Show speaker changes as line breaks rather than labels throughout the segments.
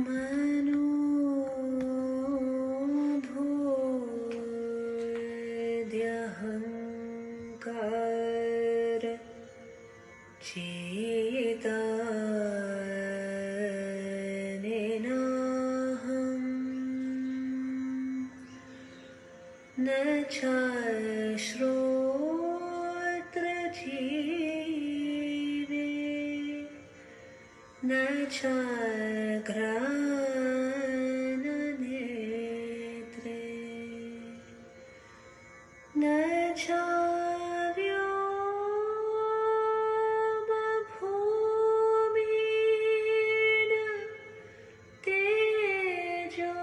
मनोभूद्यहङ्कार चेतानेनाहं न चाश्रोत्रजीवे न चाघ्राणनेत्रे न चाव्योमभूमिन तेजो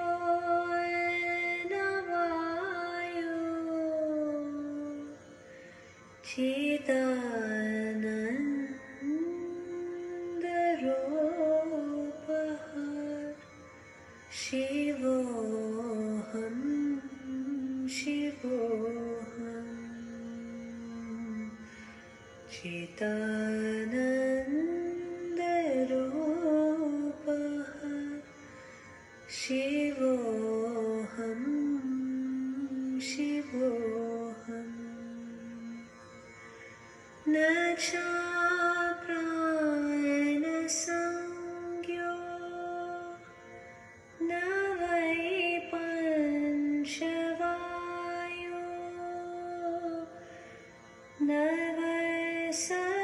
न वायो चिदानन्दरूपः शिवोऽहं शिवोऽहं चिदानन्दरूपः शिवोऽहं शिवोऽहं न चाप्राणसंज्ञो न वै पंचवायो न वै सप्तधातुर्न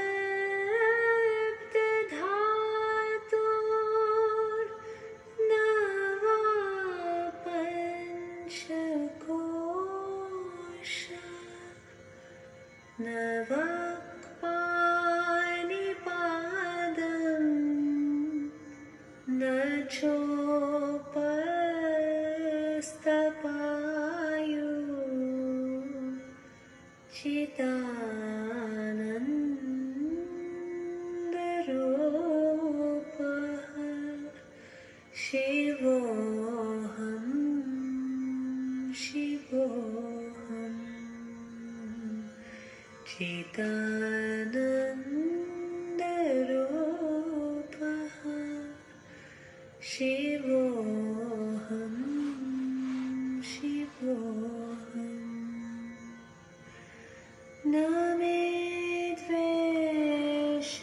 वा पंचकोशा न वाक्पाणिपादं न चोपस्थपायो चिदानन्दरूपः शिवोऽहं शिवोऽहं चिदानन्दरूपः शिवोऽहं शिवोऽहं न मे द्वेषरागो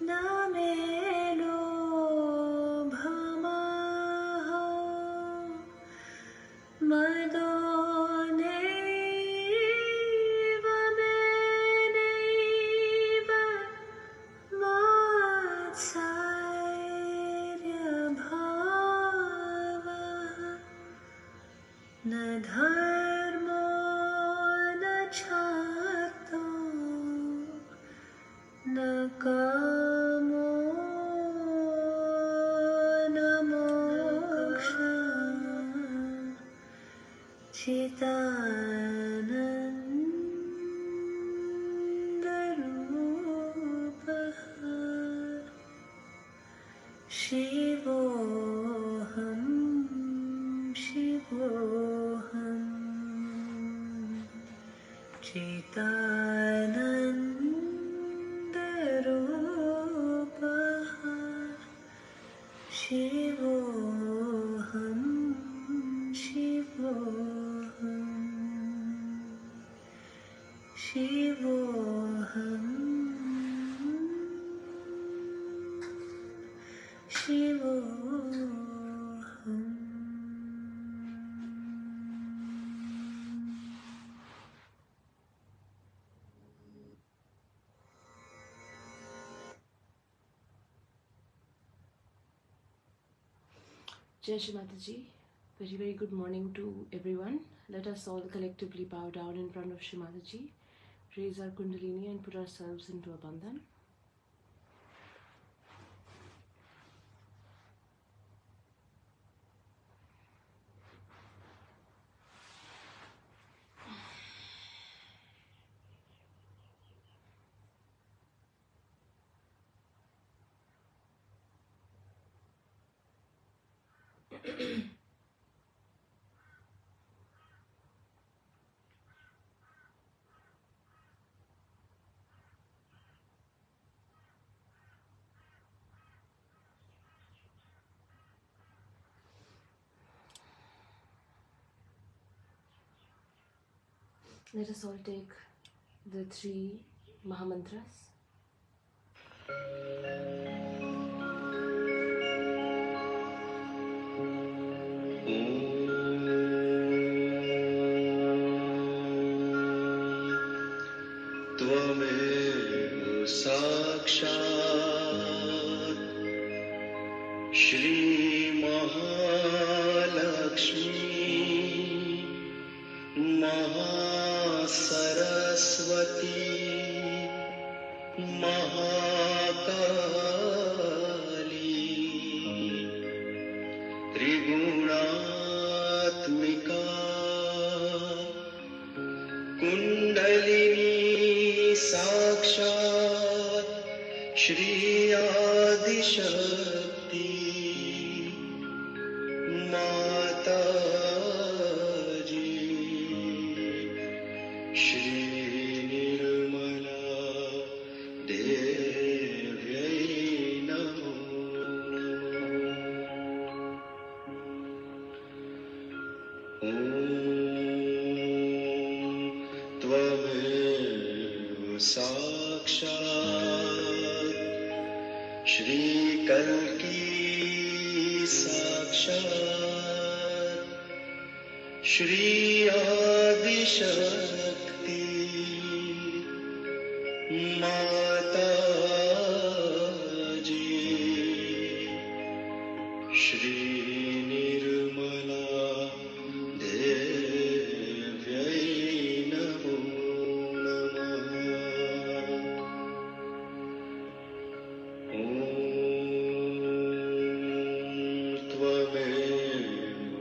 न मे लोभमोहो मदो नैव मे नैव मात्सर्यभावः न धर्मो न चार्थो न कामो न मोक्षः चिदानन्दरूपः शिवोऽहं शिवोऽहं चिदानन्दरूपः शिवोऽहं शिवोऽहं शिवोऽहं शिवोऽहम्
Shri Mataji, very good morning to everyone. Let us all collectively bow down in front of Shri Mataji, raise our Kundalini and put ourselves into a bandhan. Let us all take the 3 Mahamantras.
त्वमेव साक्षात् श्री महालक्ष्मी महासरस्वती महाकाली त्रिगुणात्मिका कुंडलिनी साक्षात् श्री आदिशक्ति माताजी श्री निर्मला देव्यै नमो त्वमेव साक्षात् श्री कल्की साक्षात् श्री आदिशक्ति माताजी श्री निर्मला देव्यै नमो नमः। त्वमेव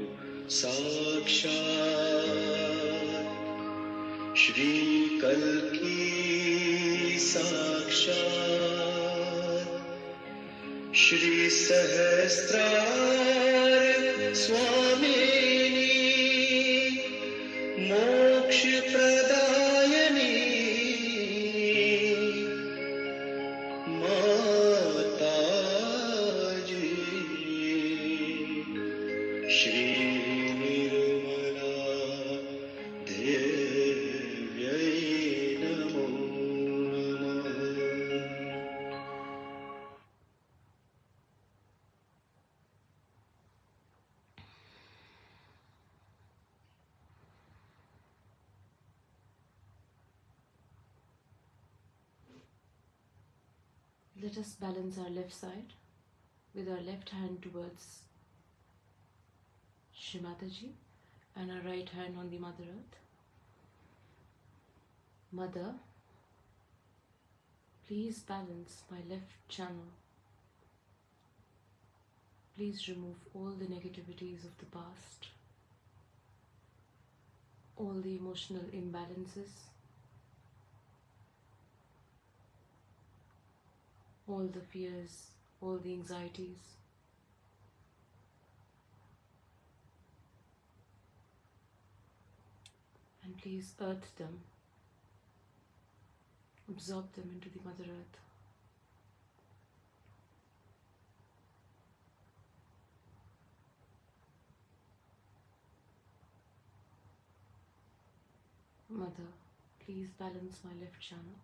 साक्षात् श्री कल्की साक्षात् श्री सहस्रार स्वामिनी मोक्ष प्रदायिनी माताजी श्री निर्मला देव्यै नमो नमः।
Let us balance our left side with our left hand towards Shri Mataji and our right hand on the Mother Earth. Mother, please balance my left channel. Please remove all the negativities of the past, all the emotional imbalances, all the fears, all the anxieties. And please earth them, absorb them into the Mother Earth. Mother, please balance my left channel.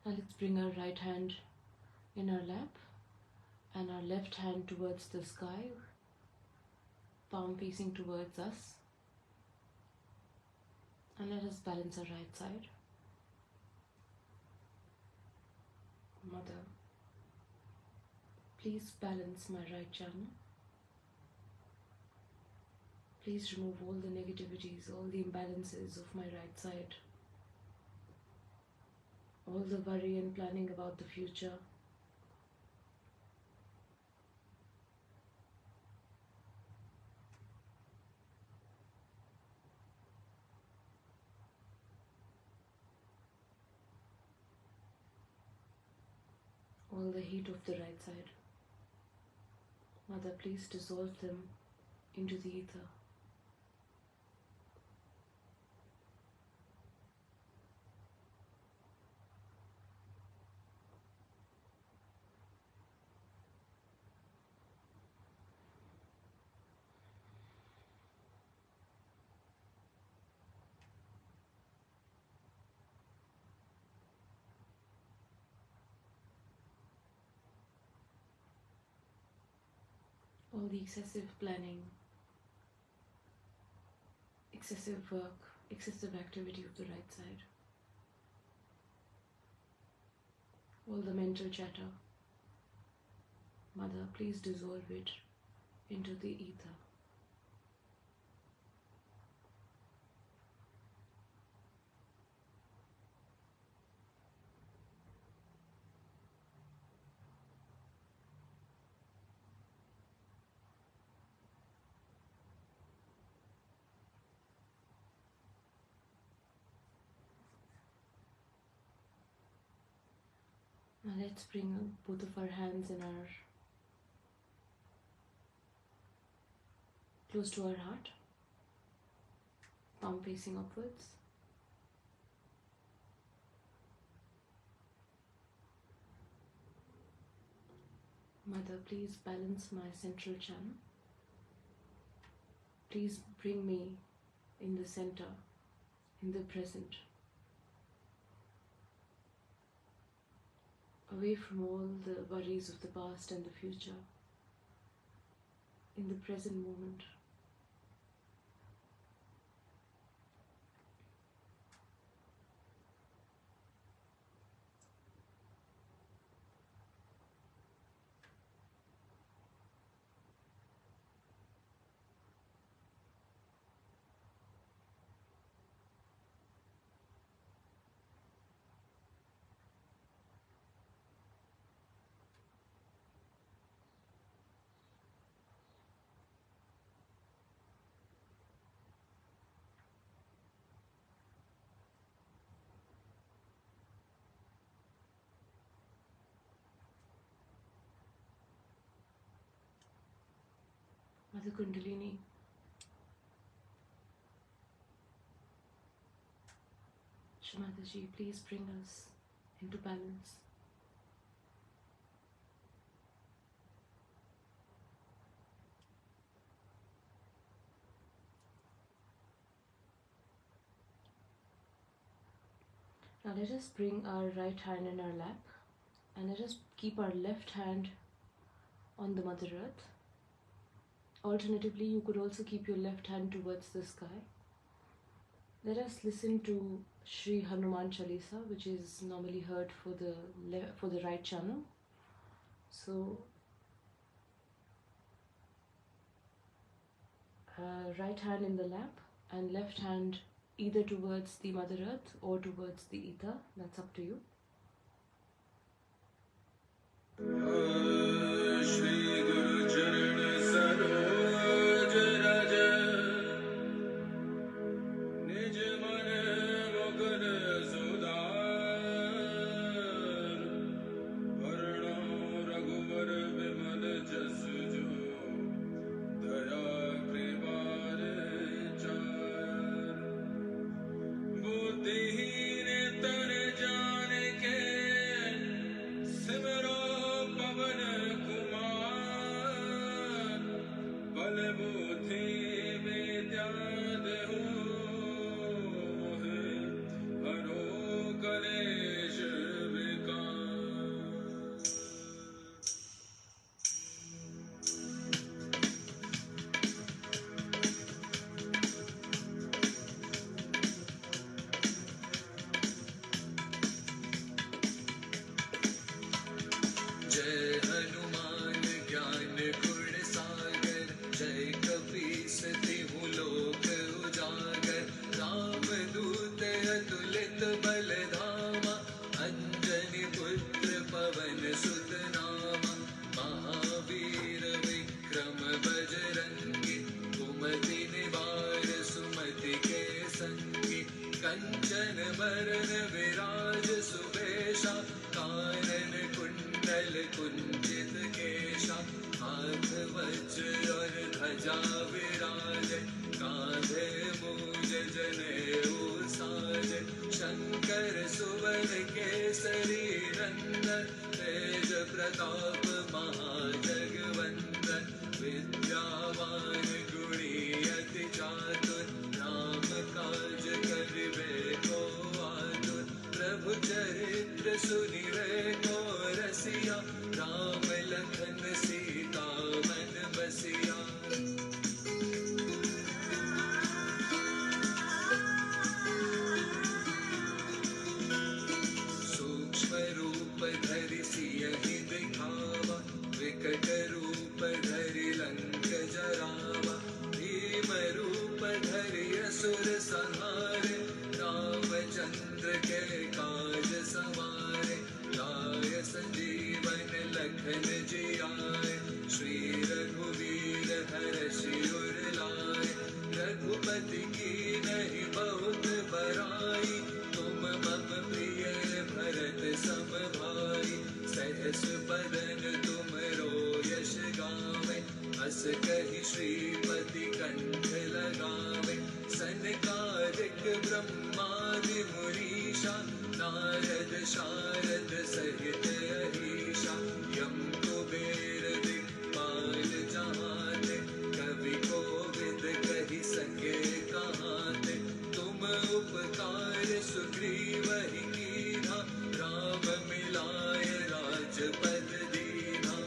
Now let's bring our right hand in our lap and our left hand towards the sky, palm facing towards us. And let us balance our right side. Mother, Please balance my right channel. Please remove all the negativities, all the imbalances of my right side, all the worry and planning about the future. All the heat of the right side. Mother, please dissolve them into the ether. All the excessive planning, excessive work, excessive activity of the right side. All the mental chatter. Mother, please dissolve it into the ether. Now let's bring both of our hands in our close to our heart, palm facing upwards. Mother, please balance my central channel. Please bring me in the center, in the present, away from all the worries of the past and the future, in the present moment. Mother Kundalini, Shri Mataji, please bring us into balance. Now let us bring our right hand in our lap and let us keep our left hand on the Mother Earth. Alternatively, you could also keep your left hand towards the sky. Let us listen to Shri Hanuman Chalisa, which is normally heard for the right channel. So, right hand in the lap and left hand either towards the Mother Earth or towards the ether. That's up to you.
जय हनुमान कुंचित केशा, हाथ वज्र और ध्वजा विराजे, कांधे मूज जनेऊ साजे, शंकर सुवन केसरी नंदन, तेज प्रताप महाजगवंदन, विद्यावान गुणी अति चातुर, राम काज करिबे को आतुर, प्रभु चरित्र सुनिबे को रसिया, राम लखन सीता मन बसिया। सूक्ष्म रूप धरि सियहि दिखावा, विकट रूप धरि लंक जरावा, भीम रूप धरि असुर संहारे, रामचंद्र के काज सवारे, लाय संजीवन लखन जियाए, श्री रघुवीर हरषि उर लाए, रघुपति की नहीं बहुत बड़ाई, तुम मम प्रिय भरत सम भाई, सहस बदन तुमरो यश गावे, हस कहि श्रीपति कंठ लगावे, सनकादिक ब्रह्मादि मुनीषा, नारद शारद सहित अहीशा, यम कुबेर दिक्पाल जहाते, कवि कोविद कहि सके कहाते, तुम उपकार सुग्रीवहि कीन्हा, राम मिलाय राजपद दीन्हा।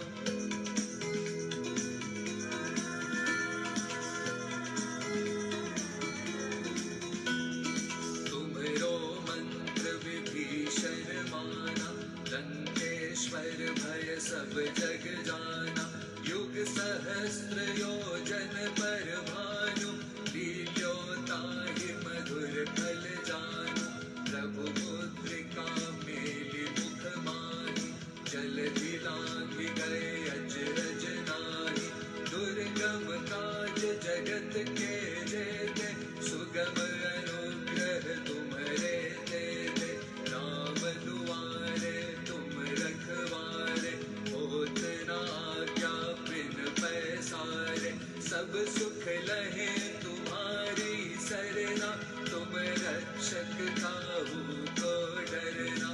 तुम्हरो मंत्र विभीषण माना, लंकेश्वर भय सब जग जाना, युग सहस्र योजन पर भानु, लील्यो ताहि मधुर फल जानु, प्रभु मुद्रिका मेलि मुख माहि, जलधि लांघि गए अचरज नाहि, दुर्गम काज जगत के जेते, सुगम अनुग्रह तुम्हरे तेते, राम दुआरे तुम रखवारे, होत न आज्ञा बिन पैसारे, सब सुख लहे तुम्हारी सरना, तुम रक्षक काहू को डरना,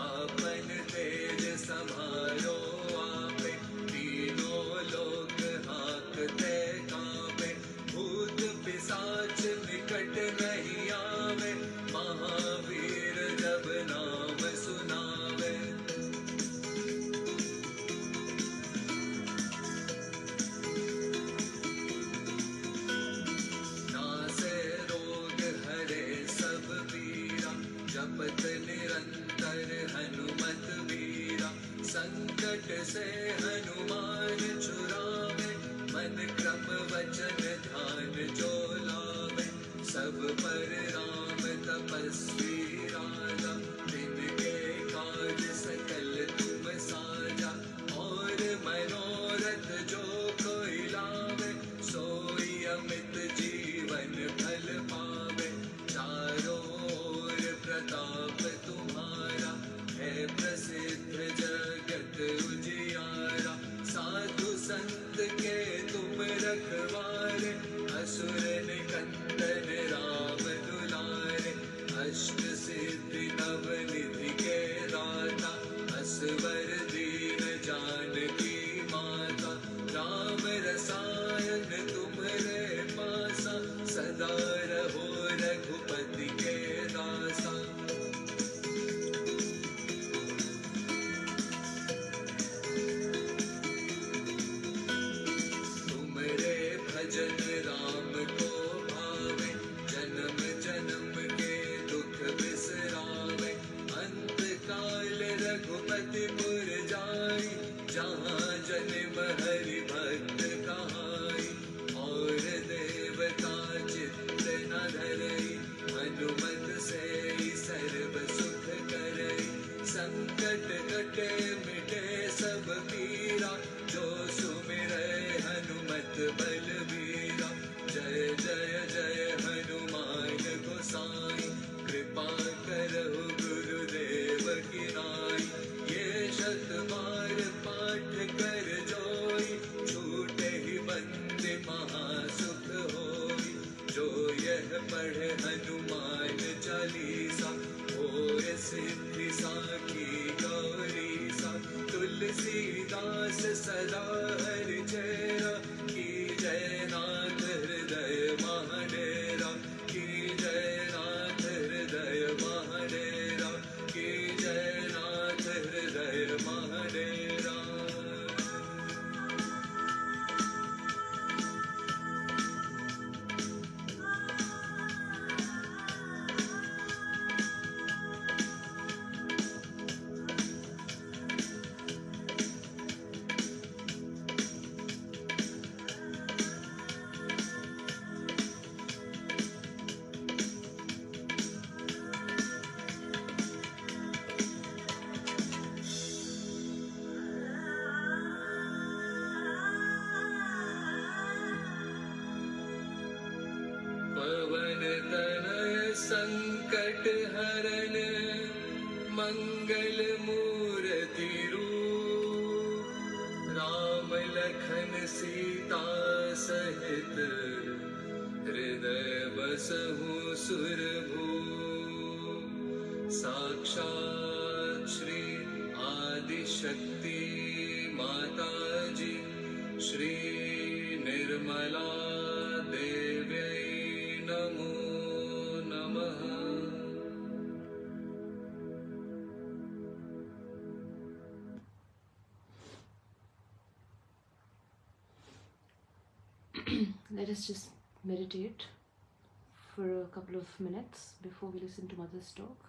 आपन तेज समारो आपे, तीनों लोक हांकते कांपे, भूत पिशाच निकट नहीं आवे, महावीर जब नाम सुनावे। नासे रोग हरे सब पीरा, जपत निरंतर हनुमत वीरा, संकट से हनुमान छुड़ावे, मन क्रम वचन ध्यान जो लावे, सब पर राम तपस्वी राजा, तिनके काज सकल तुम साजा, और मनोरथ जो कोई लावे, सोई अमित जीवन फल पावे, चारों ओर प्रताप तुम्हारा, है प्रसिद्ध जगत उजियारा, साधु संत के तुम रखवारे, असुर निकंदन राम दुलारे, अष्ट सिद्धि नव निधि के दाता, असवर दीन जानकी माता, राम रसायन तुम्हरे पासा, सदा रहो रघुपति के दासा। तुमरे भजन राम को भावे, जन्म जन्म के दुख बिसरावे, अंत काल रघुपति पुर जाई, जहाँ जन्म हरि भक्त कहाई, और देवता चित्त न धरई, हनुमत से सर्व सुख करई, संकट कटे मिटे सब पीरा, जो सुमिरै हनुमत बलबीरा, जय जय जय हनुमान गोसाई, कृपा करहु गुरुदेव की नाई, ये शत बार पाठ सदा हरि चेरा की जय नाथ हृदय महाडेरा की जय नाथ हृदय महाडेरा की जय नाथ हृदय महाडेरा पवन तनय संकट हरण मंगल मूर्ति रूप राम लखन सीता सहित हृदय बसहु सुरभूप साक्षात् श्री आदिशक्ति माता जी श्री निर्मला देव्यै नमो नमः
Let us just meditate for a couple of minutes before we listen to Mother's talk.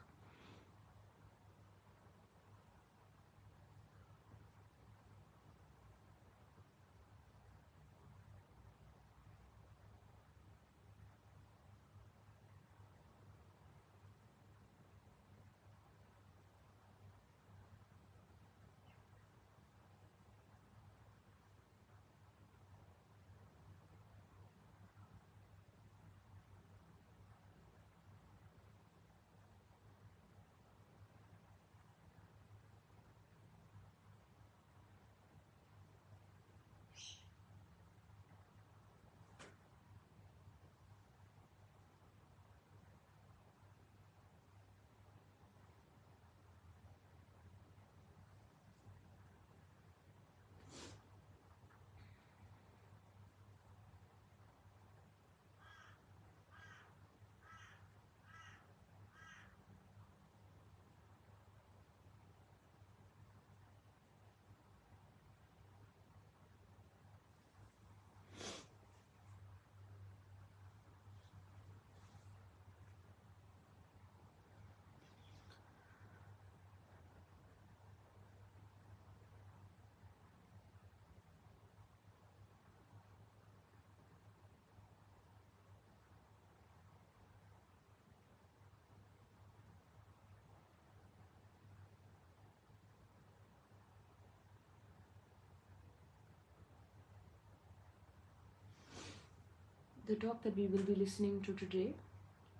The talk that we will be listening to today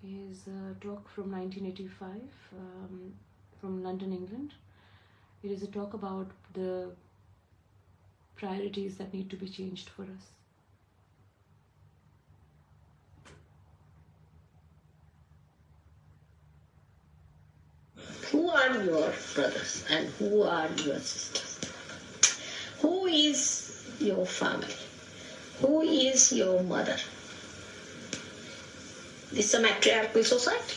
is a talk from 1985 from London, England. It is a talk about the priorities that need to be changed for us.
Who are your brothers and who are your sisters? Who is your family? Who is your mother? This is a matriarchal society.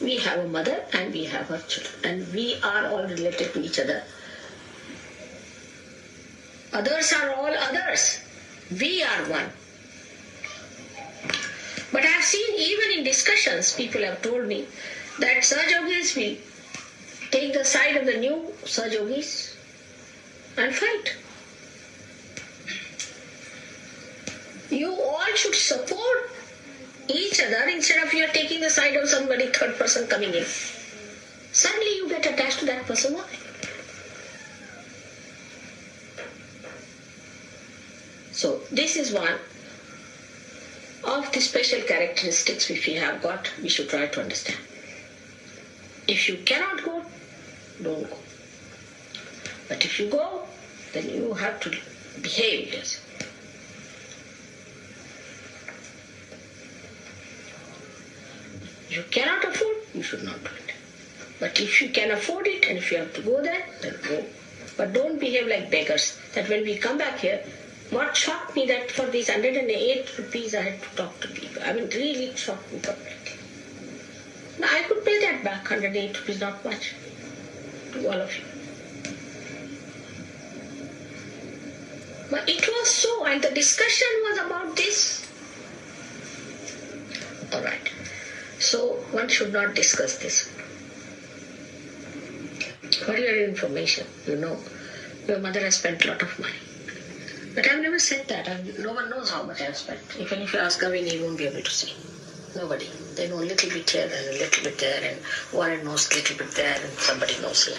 We have a mother and we have her children, and we are all related to each other. Others are all others. We are one. But I have seen even in discussions, people have told me that Sahajogis will take the side of the new Sahajogis and fight. You all should support each other instead of you are taking the side of somebody, third person coming in. Suddenly you get attached to that person. Why? So this is one of the special characteristics which we have got, we should try to understand. If you cannot go, don't go. But if you go, then you have to behave this. You cannot afford, you should not do it. But if you can afford it and if you have to go there, then go. But don't behave like beggars. That when we come back here, what shocked me that for these 108 rupees I had to talk to people. I mean, really it shocked me completely. Now, I could pay that back, 108 rupees, not much, to all of you. But it was so, and the discussion was about this. Alright. So, one should not discuss this. For your information, you know, your mother has spent a lot of money. But I've never said that. No one knows how much I've spent. Even if you ask Gavin, he won't be able to say. Nobody. They know a little bit here and a little bit there, and Warren knows a little bit there, and somebody knows here.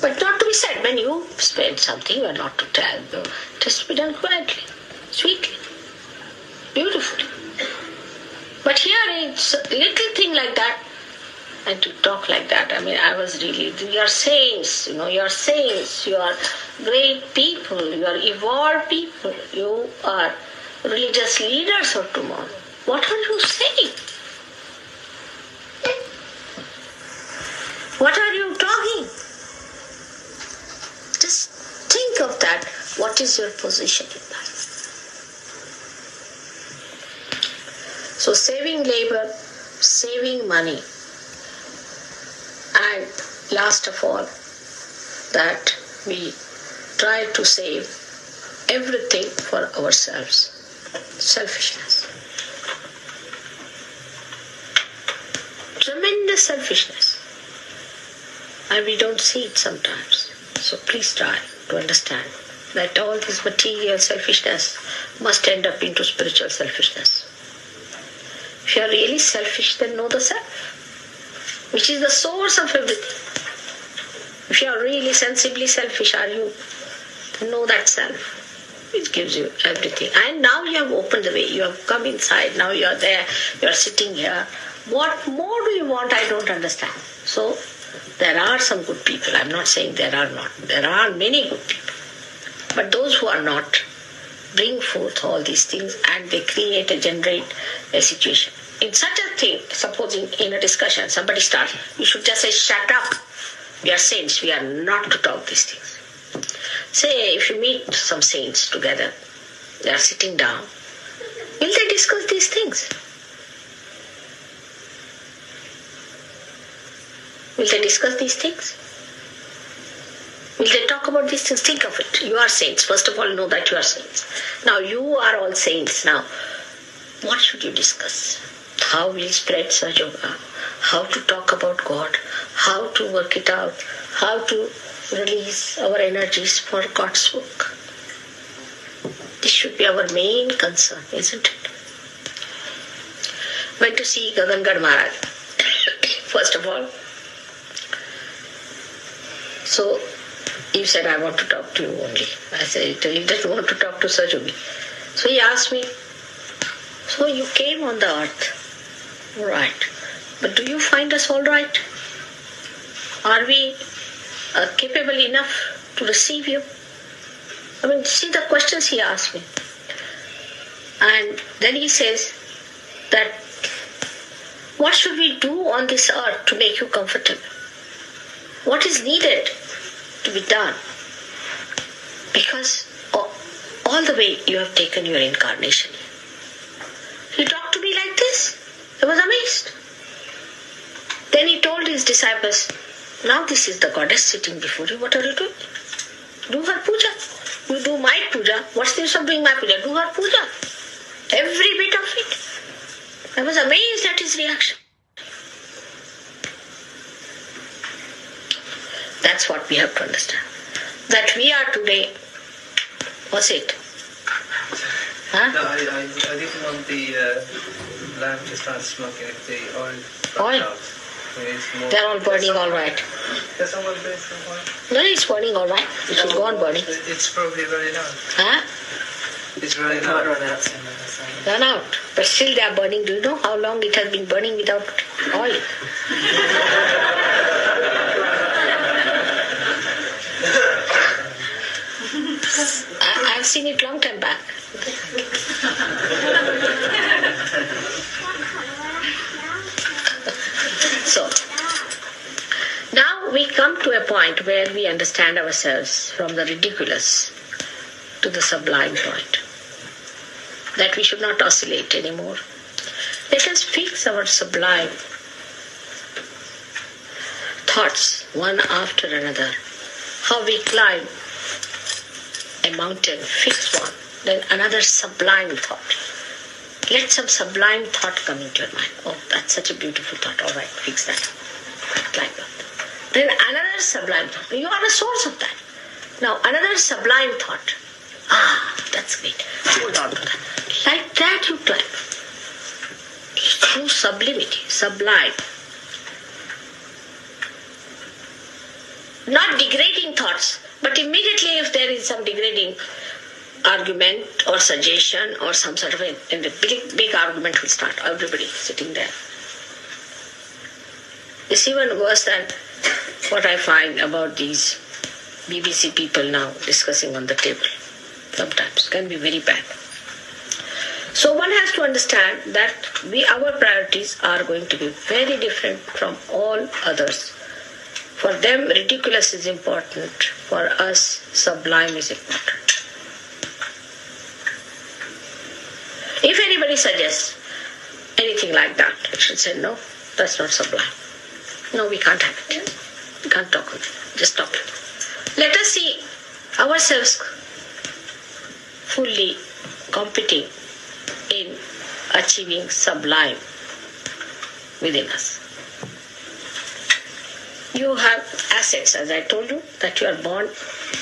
But not to be said, when you spend something, you are not to tell. It has to be done quietly, sweetly, beautifully. But here it's a little thing like that, and to talk like that, I mean, I was really, you are saints, you are saints, you are great people, you are evolved people, you are religious leaders of tomorrow. What are you saying? What are you talking? Just think of that. What is your position in life? So saving labor, saving money, and last of all, that we try to save everything for ourselves. Selfishness. Tremendous selfishness. And we don't see it sometimes. So please try to understand that all this material selfishness must end up into spiritual selfishness. If you are really selfish, then know the self, which is the source of everything. If you are really sensibly selfish, are you? Then know that self, which gives you everything. And now you have opened the way. You have come inside. Now you are there. You are sitting here. What more do you want? I don't understand. So there are some good people. I'm not saying there are not. There are many good people. But those who are not bring forth all these things, and they create and generate a situation. In such a thing, supposing in a discussion, somebody starts, you should just say, shut up. We are saints. We are not to talk these things. Say, if you meet some saints together, they are sitting down, will they discuss these things? Will they discuss these things? Will they talk about these things? Think of it. You are saints. First of all, know that you are saints. Now, you are all saints. Now, what should you discuss? How we spread Sahaja? How to talk about God? How to work it out? How to release our energies for God's work? This should be our main concern, isn't it? Went to see Gagangad Maharaj. First of all, so he said, I want to talk to you only. I said, he doesn't want to talk to Sajogi. So he asked me, so you came on the earth, all right, but do you find us all right? Are we capable enough to receive you? I mean, see the questions he asked me. And then he says that, what should we do on this earth to make you comfortable? What is needed to be done? Because all the way you have taken your incarnation. He talked to me like this. I was amazed. Then he told his disciples, now this is the goddess sitting before you. What are you doing? Do her puja. You do my puja. What's the use of doing my puja? Do her puja. Every bit of it. I was amazed at his reaction. That's what we have to understand. That we are today. What's it? Huh?
No, I didn't want the lamp to start smoking if the oil.
Oil?
Out.
They're all burning all right.
Does someone burn some oil?
No, it's burning all right. It should go on burning.
It's probably very loud.
Huh?
It's really loud.
Run out. But still they are burning. Do you know how long it has been burning without oil? I've seen it long time back. So, now we come to a point where we understand ourselves from the ridiculous to the sublime point, that we should not oscillate anymore. Let us fix our sublime thoughts one after another. How we climb a mountain, fix one, then another sublime thought. Let some sublime thought come into your mind. Oh, that's such a beautiful thought. All right, fix that. Climb up. Then another sublime thought. You are the source of that. Now another sublime thought. Ah, that's great. Hold on to that. Like that you climb. Through sublimity, sublime. Not degrading thoughts, but immediately if there is some degrading argument or suggestion or some sort of a big argument will start. Everybody sitting there. It's even worse than what I find about these BBC people now discussing on the table. Sometimes can be very bad. So one has to understand that our priorities are going to be very different from all others. For them, ridiculous is important. For us, sublime is important. If anybody suggests anything like that, I should say, no, that's not sublime. No, we can't have it. We can't talk on it. Just stop it. Let us see ourselves fully competing in achieving sublime within us. You have assets, as I told you, that you are born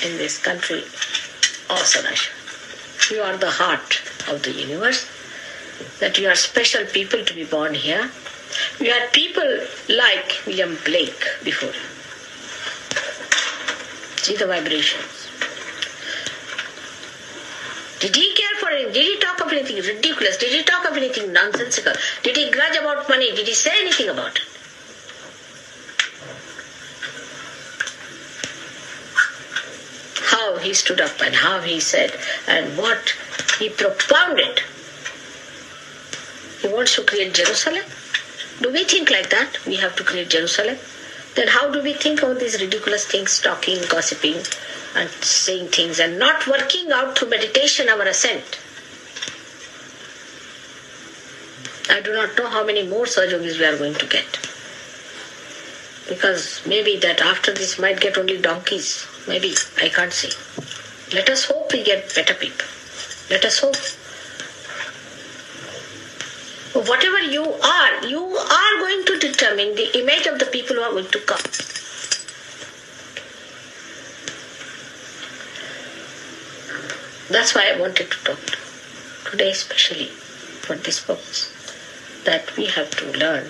in this country of Sahaja. You are the heart of the universe, that you are special people to be born here. You are people like William Blake before you. See the vibrations. Did he care for anything? Did he talk of anything ridiculous? Did he talk of anything nonsensical? Did he grudge about money? Did he say anything about it? How he stood up and how he said and what he propounded. He wants to create Jerusalem. Do we think like that? We have to create Jerusalem. Then how do we think of these ridiculous things, talking, gossiping, and saying things and not working out through meditation our ascent? I do not know how many more Sahajogis we are going to get. Because maybe that after this might get only donkeys. Maybe, I can't say. Let us hope we get better people. Let us hope. Whatever you are going to determine the image of the people who are going to come. That's why I wanted to talk today, especially for this purpose, that we have to learn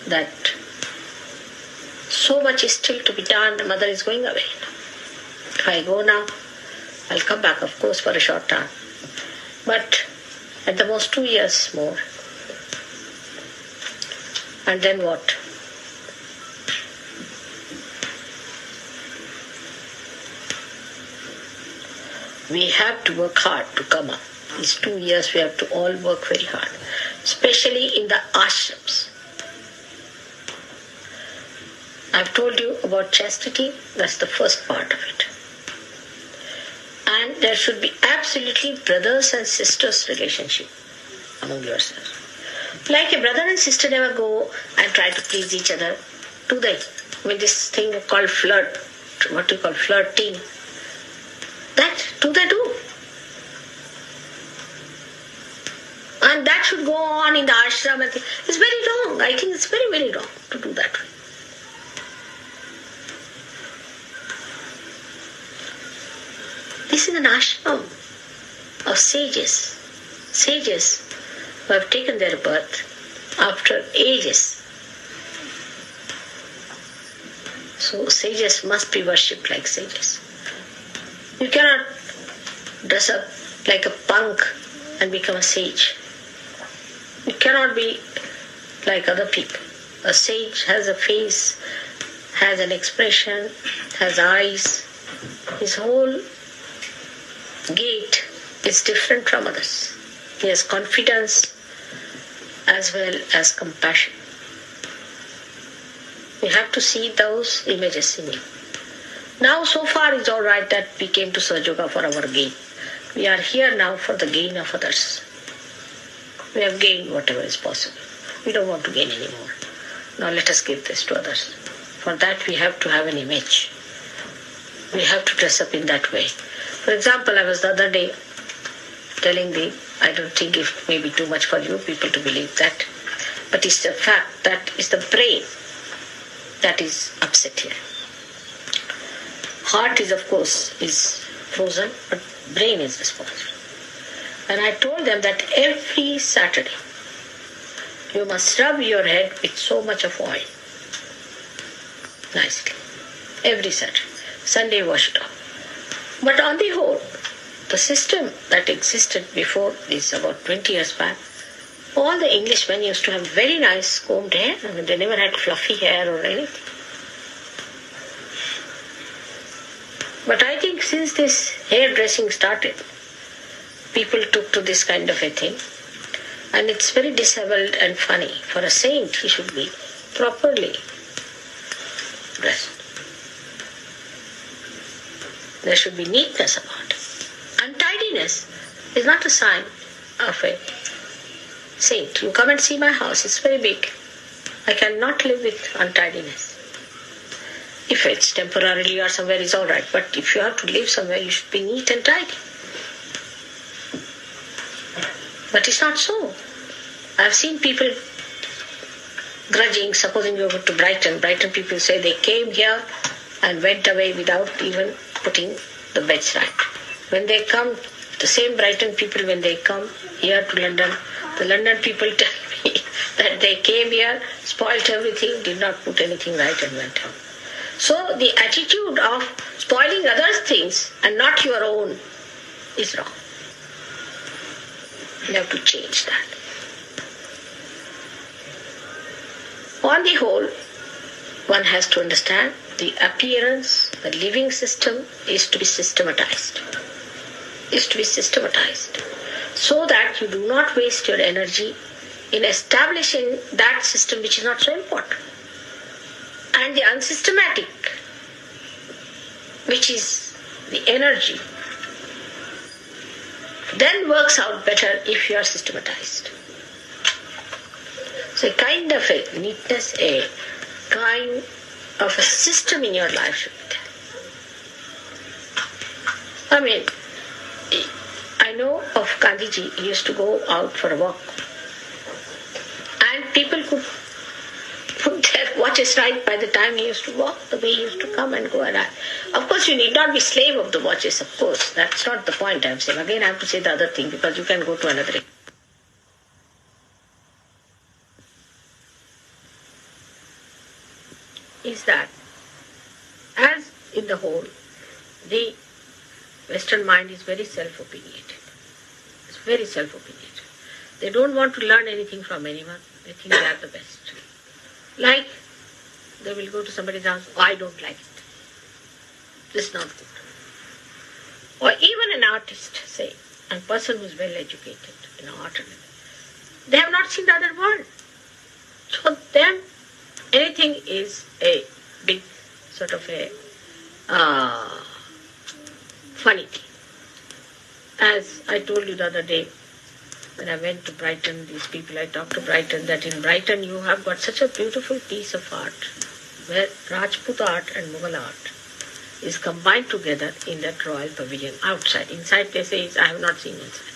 that so much is still to be done. The mother is going away. If I go now, I'll come back, of course, for a short time. But at the most 2 years more. And then what? We have to work hard to come up. These 2 years we have to all work very hard, especially in the ashrams. I've told you about chastity, that's the first part of it. And there should be absolutely brothers and sisters relationship among yourselves. Like a brother and sister never go and try to please each other, do they? I mean, this thing called flirt, what do you call flirting, that do they do? And that should go on in the ashram. And it's very wrong. I think it's very, very wrong to do that. This is an ashram of sages. Sages who have taken their birth after ages. So sages must be worshipped like sages. You cannot dress up like a punk and become a sage. You cannot be like other people. A sage has a face, has an expression, has eyes. His whole gait is different from others. He has confidence as well as compassion. We have to see those images in you. Now, so far it's all right that we came to Sahaja Yoga for our gain. We are here now for the gain of others. We have gained whatever is possible. We don't want to gain anymore. Now let us give this to others. For that we have to have an image. We have to dress up in that way. For example, I was the other day telling I don't think it may be too much for you people to believe that, but it's the fact that it's the brain that is upset here. Heart is, of course, is frozen, but brain is responsible. And I told them that every Saturday you must rub your head with so much of oil. Nicely. Every Saturday. Sunday wash it off. But on the whole, the system that existed before this, about 20 years back, all the Englishmen used to have very nice combed hair. I mean, they never had fluffy hair or anything. But I think since this hairdressing started, people took to this kind of a thing. And it's very disheveled and funny. For a saint, he should be properly dressed. There should be neatness about it. Untidiness is not a sign of a saint. You come and see my house, it's very big. I cannot live with untidiness. If it's temporarily or somewhere, it's all right. But if you have to live somewhere, you should be neat and tidy. But it's not so. I've seen people grudging, supposing you go to Brighton. Brighton people say they came here and went away without even putting the beds right. When they come, the same Brighton people, when they come here to London, the London people tell me that they came here, spoilt everything, did not put anything right and went home. So the attitude of spoiling others' things and not your own is wrong. You have to change that. On the whole, one has to understand the appearance, the living system is to be systematized. Is to be systematized. So that you do not waste your energy in establishing that system which is not so important. And the unsystematic, which is the energy, then works out better if you are systematized. So a kind of a neatness, a kind of a system in your life should be there. I mean, I know of Gandhiji, he used to go out for a walk. And people could put their watches right by the time he used to walk, the way he used to come and go around. Of course, you need not be slave of the watches, of course. That's not the point I'm saying. Again, I have to say the other thing because you can go to another. Is that, as in the whole, the Western mind is very self-opinionated. It's very self-opinionated. They don't want to learn anything from anyone. They think they are the best. Like, they will go to somebody's house, oh, I don't like it. This is not good. Or even an artist, say, a person who is well educated in art and everything, they have not seen the other world. So them, anything is a big sort of a funny thing. As I told you the other day, when I went to Brighton, these people I talked to Brighton, that in Brighton you have got such a beautiful piece of art, where Rajput art and Mughal art is combined together in that royal pavilion outside. Inside they say, I have not seen inside.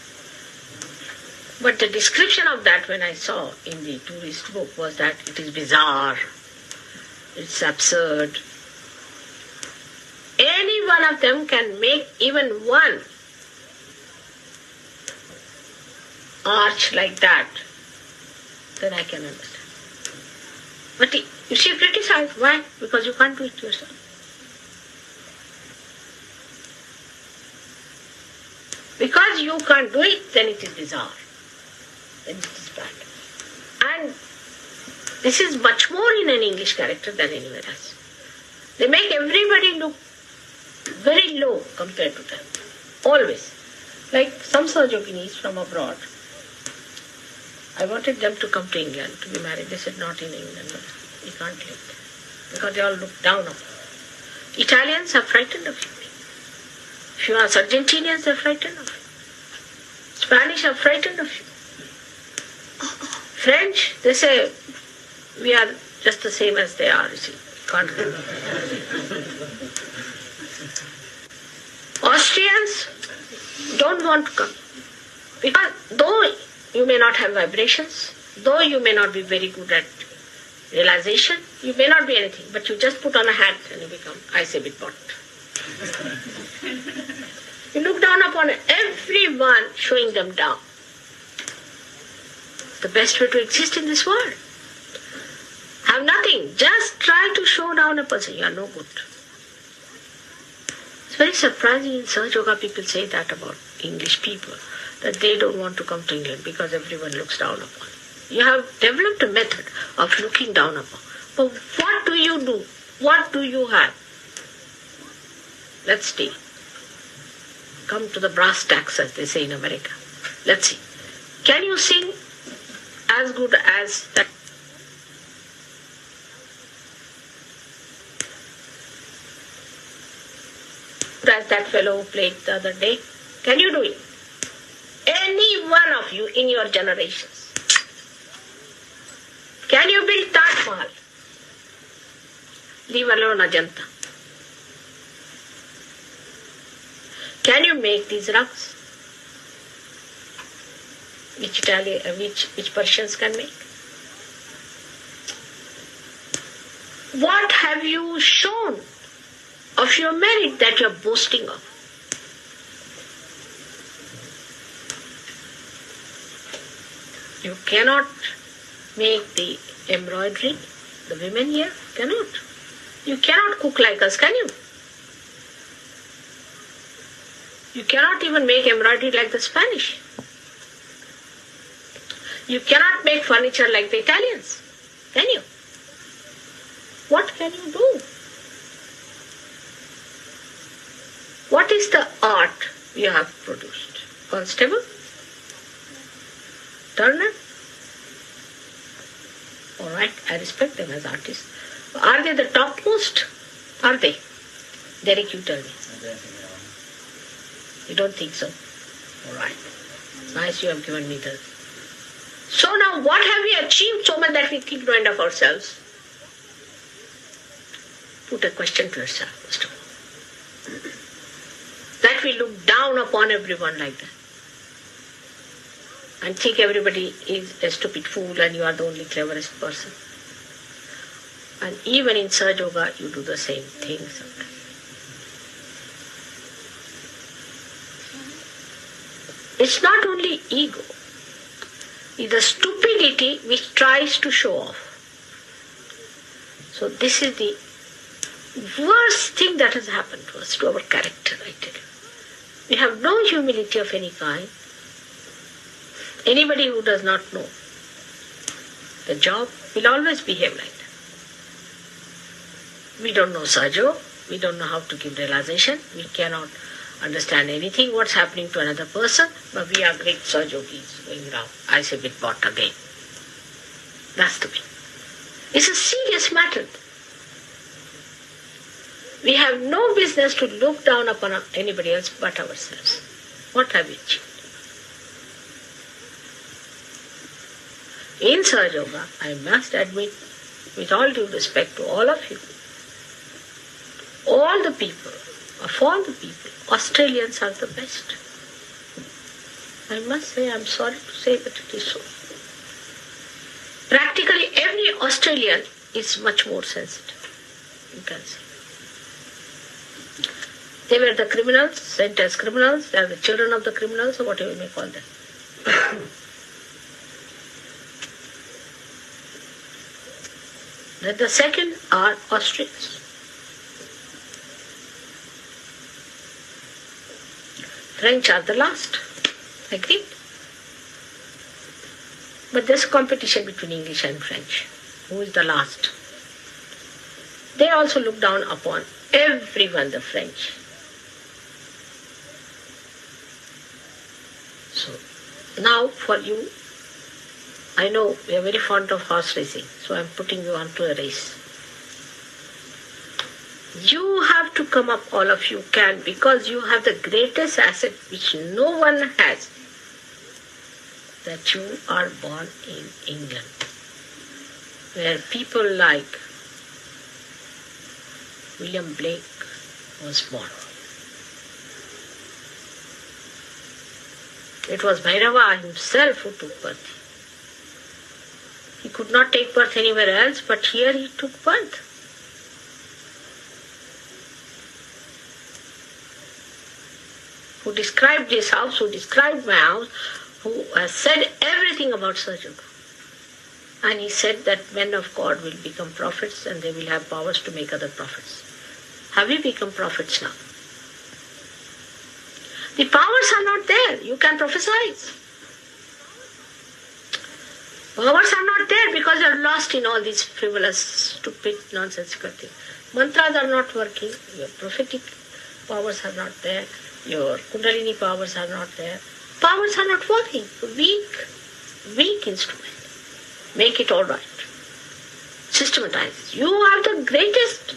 But the description of that when I saw in the tourist book was that it is bizarre, it's absurd. Any one of them can make even one arch like that, then I can understand. But you see, criticize. Why? Because you can't do it yourself. Because you can't do it, then it is bizarre. Then it is bad. And this is much more in an English character than anywhere else. They make everybody look very low compared to them. Always. Like some Sahajoginis from abroad. I wanted them to come to England to be married. They said, not in England. You can't live there. because they all look down upon you. Italians are frightened of you. If you ask Argentinians, they're frightened of you. Spanish are frightened of you. French, they say, we are just the same as they are, you see. Can't Austrians don't want to come. Because though you may not have vibrations, though you may not be very good at realization, you may not be anything, but you just put on a hat and you become, I say, bit bot. You look down upon everyone, showing them down. The best way to exist in this world. Have nothing. Just try to show down a person. You are no good. It's very surprising in Sahaja Yoga people say that about English people, that they don't want to come to England because everyone looks down upon. You have developed a method of looking down upon. But what do you do? What do you have? Let's see. Come to the brass tacks, as they say in America. Let's see. Can you sing as good as that? As that fellow who played the other day? Can you do it? Any one of you in your generations. Can you build Taj Mahal? Leave alone Ajanta. Can you make these rugs? Which Persians can make? What have you shown of your merit that you are boasting of? You cannot make the embroidery, the women here cannot. You cannot cook like us, can you? You cannot even make embroidery like the Spanish. You cannot make furniture like the Italians, can you? What can you do? What is the art you have produced? Constable? Turner? All right, I respect them as artists. Are they the topmost? Are they? Derek, you tell me. You don't think so? All right. Nice, you have given me the... So now, what have we achieved so much that we think no end of ourselves? Put a question to yourself, first of all. That we look down upon everyone like that. And think everybody is a stupid fool and you are the only cleverest person. And even in Sahaja Yoga, you do the same thing sometimes. It's not only ego. It's the stupidity which tries to show off. So this is the worst thing that has happened to us, to our character, I tell you. We have no humility of any kind. Anybody who does not know the job will always behave like that. We don't know Sahaja, we don't know how to give realization, we cannot understand anything what's happening to another person, but we are great Sahaja yogis going around. I say bit bot again. That's the thing. It's a serious matter. We have no business to look down upon anybody else but ourselves. What have we achieved? In Sahaja Yoga, I must admit, with all due respect to all of you, all the people, of all the people, Australians are the best. I must say, I'm sorry to say, but it is so. Practically every Australian is much more sensitive, you can say. They were the criminals, sent as criminals, they are the children of the criminals, or whatever you may call them. Then the second are Austrians. French are the last. Agreed? But there's a competition between English and French. Who is the last? They also look down upon everyone, the French. So, now for you, I know we are very fond of horse racing, so I'm putting you onto a race. You have to come up, all of you can, because you have the greatest asset which no one has, that you are born in England, where people like William Blake was born. It was Bhairava himself who took birth. He could not take birth anywhere else, but here he took birth. Who described this house, who described my house, who has said everything about Sahaja. And he said that men of God will become prophets and they will have powers to make other prophets. Have we become prophets now? The powers are not there. You can prophesy. Powers are not there because you are lost in all these frivolous, stupid, nonsensical things. Mantras are not working. Your prophetic powers are not there. Your Kundalini powers are not there. Powers are not working. Weak instrument. Make it all right. Systematize. You have the greatest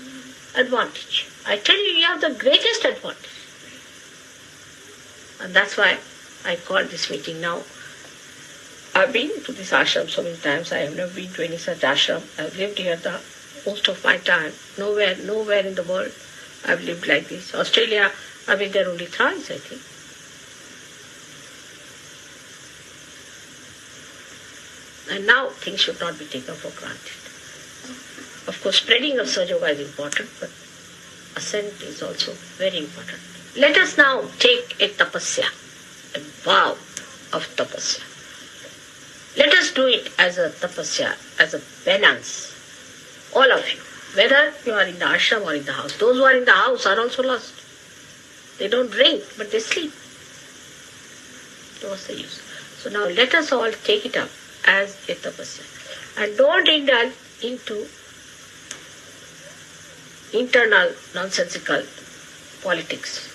advantage. I tell you, you have the greatest advantage. And that's why I called this meeting now. I've been to this ashram so many times. I have never been to any such ashram. I've lived here the most of my time. Nowhere in the world I've lived like this. Australia, I've been there only thrice, I think. And now things should not be taken for granted. Of course, spreading of Sahaja Yoga is important, but ascent is also very important. Let us now take a tapasya, a vow of tapasya. Let us do it as a tapasya, as a penance. All of you, whether you are in the ashram or in the house. Those who are in the house are also lost. They don't drink, but they sleep. So what's the use? So now let us all take it up as a tapasya. And don't indulge into internal nonsensical politics.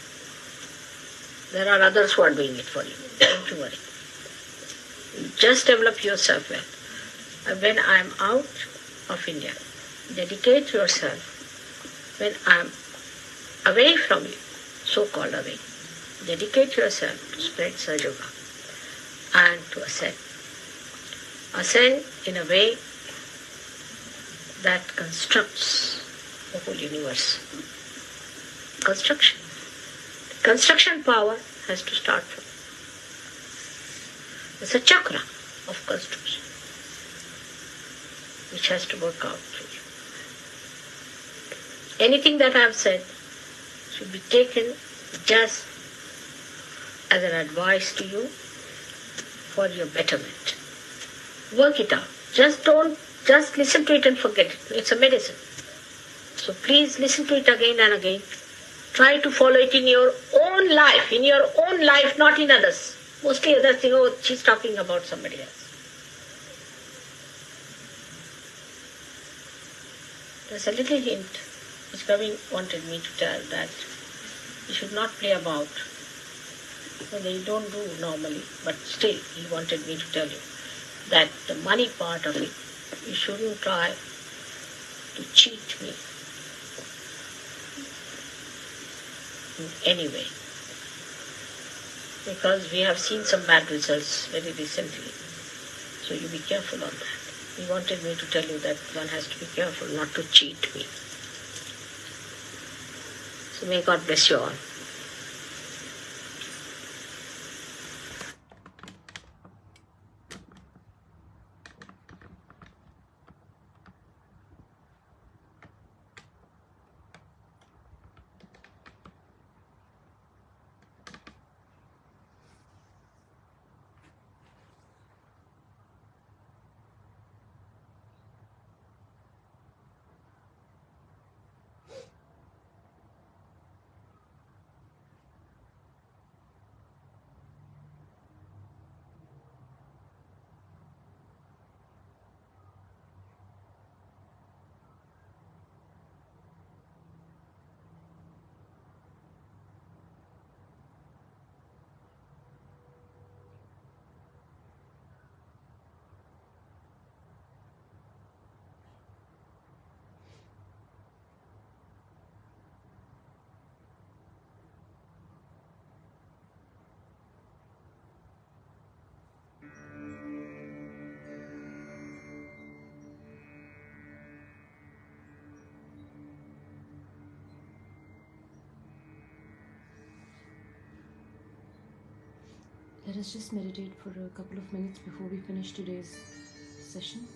There are others who are doing it for you. Don't you worry. Just develop yourself well. And when I am out of India, dedicate yourself. When I am away from you, so-called away, dedicate yourself to spread Sahaja Yoga and to ascend. Ascend in a way that constructs the whole universe. Construction. Construction power has to start from. It's a chakra of construction which has to work out for you. Anything that I have said should be taken just as an advice to you for your betterment. Work it out. Just listen to it and forget it. It's a medicine. So please listen to it again and again. Try to follow it in your own life, not in others. Mostly others think, oh, she's talking about somebody else. There's a little hint which Kavin wanted me to tell, that you should not play about. Well, they don't do normally, but still he wanted me to tell you that the money part of it, you shouldn't try to cheat me in any way. Because we have seen some bad results very recently. So you be careful on that. He wanted me to tell you that one has to be careful not to cheat me. So may God bless you all.
Let us just meditate for a couple of minutes before we finish today's session.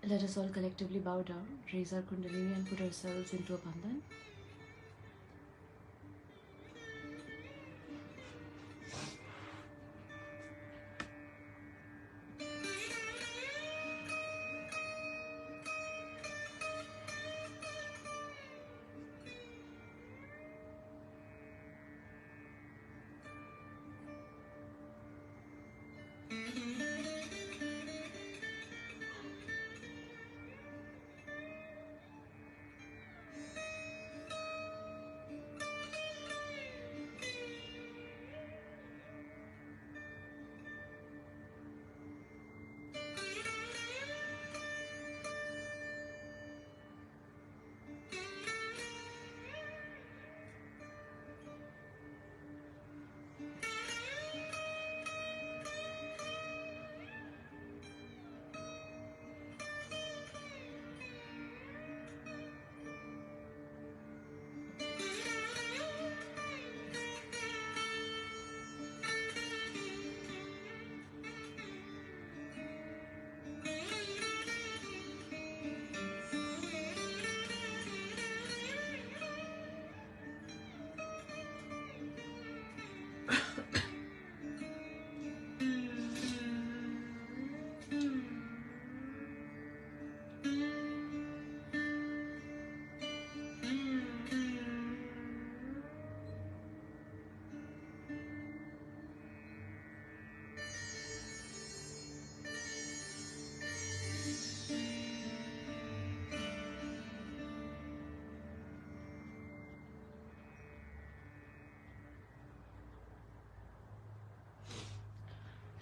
Let us all collectively bow down, raise our Kundalini and put ourselves into a bandhan.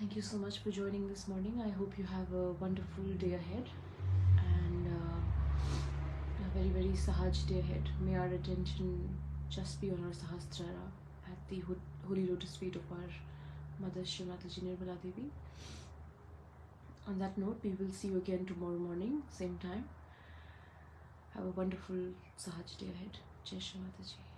Thank you so much for joining this morning. I hope you have a wonderful day ahead and a very, very Sahaj day ahead. May our attention just be on our Sahasrara at the holy lotus feet of our Mother Shri Mataji Nirmala Devi. On that note, we will see you again tomorrow morning, same time. Have a wonderful Sahaj day ahead. Jai Shri Mataji.